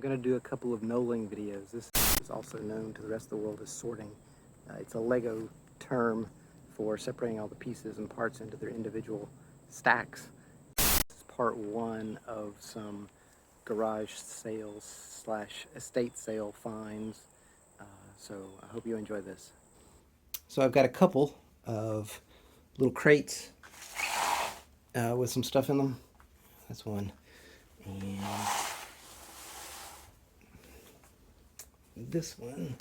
I'm going to do a couple of knolling videos. This is also known to the rest of the world as sorting. It's a Lego term for separating all the pieces and parts into their individual stacks. This is part one of some garage sales slash estate sale finds. So I hope you enjoy this. So I've got a couple of little crates with some stuff in them. That's one. And this one,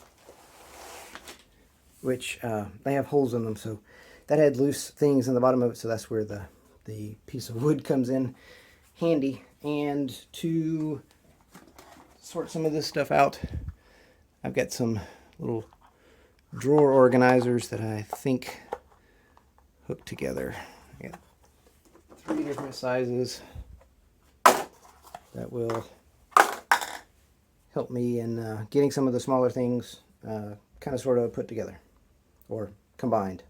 which they have holes in them, so that had loose things in the bottom of it, so that's where the piece of wood comes in handy. And to sort some of this stuff out, I've got some little drawer organizers that I think hook together. I got 3 different sizes that will help me in getting some of the smaller things kind of sort of put together or combined.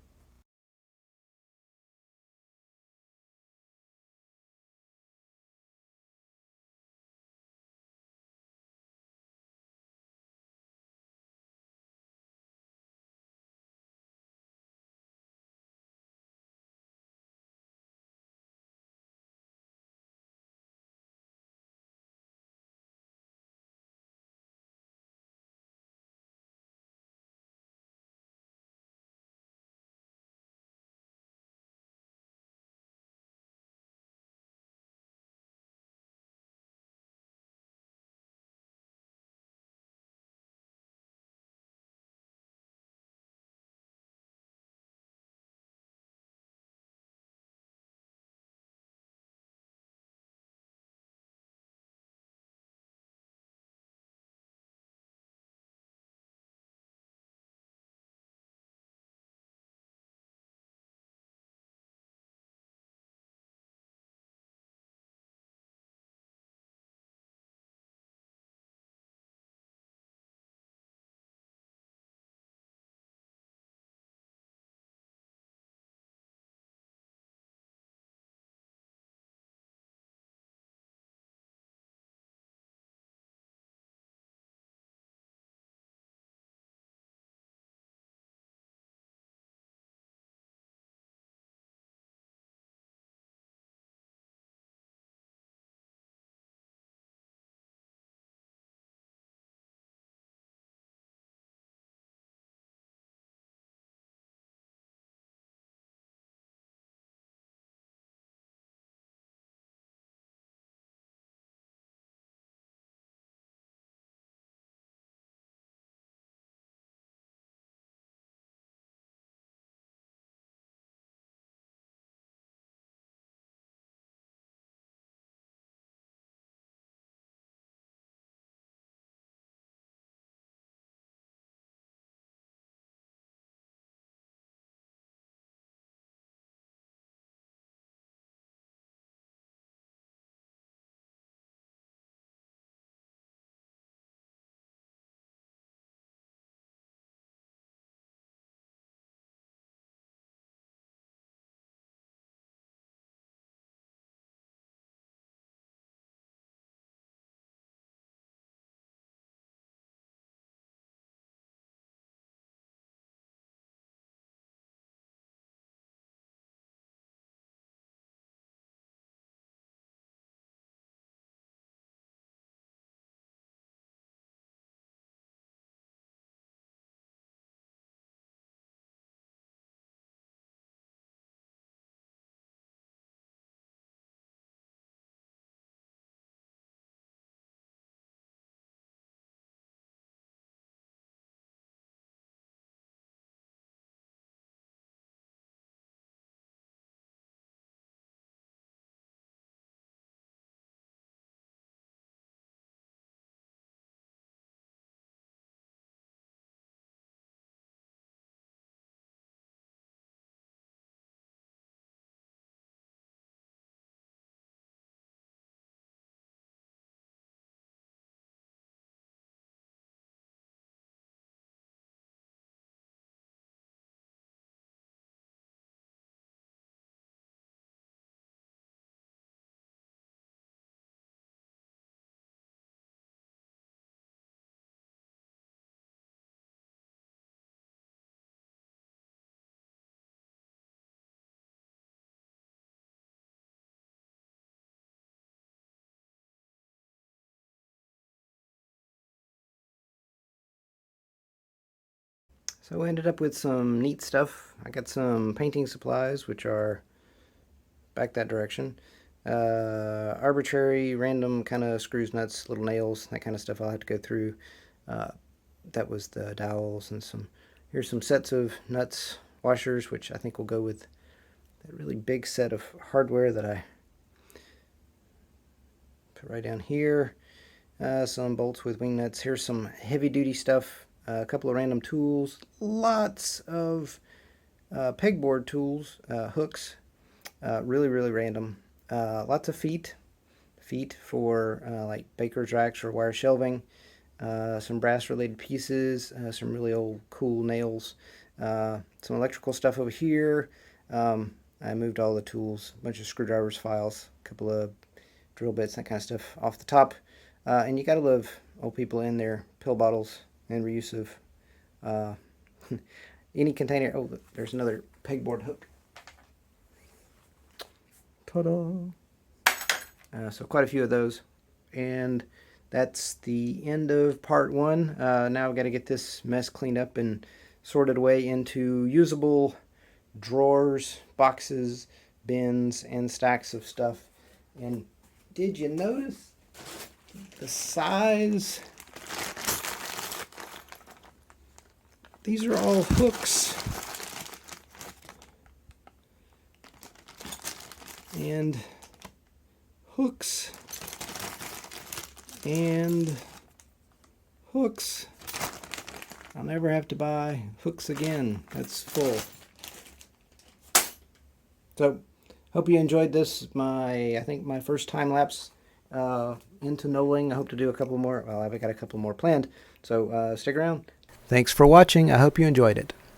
So I ended up with some neat stuff. I got some painting supplies, which are back that direction. Arbitrary, random kind of screws, nuts, little nails, that kind of stuff I'll have to go through. That was the dowels and here's some sets of nuts, washers, which I think will go with that really big set of hardware that I put right down here. Some bolts with wing nuts. Here's some heavy duty stuff. A couple of random tools. Lots of pegboard tools, hooks. Really random. Lots of feet for like baker's racks or wire shelving. Some brass related pieces. Some really old cool nails. Some electrical stuff over here. I moved all the tools, a bunch of screwdrivers, files, a couple of drill bits, that kind of stuff off the top. And you gotta love old people in their pill bottles and reuse of any container. Oh, there's another pegboard hook. Ta-da! So quite a few of those. And that's the end of part one. Now I've got to get this mess cleaned up and sorted away into usable drawers, boxes, bins, and stacks of stuff. And did you notice the size? These are all hooks. And hooks. And hooks. I'll never have to buy hooks again. That's full. So, hope you enjoyed this. I think my first time lapse into Knolling. I hope to do a couple more. Well, I've got a couple more planned. So stick around. Thanks for watching. I hope you enjoyed it.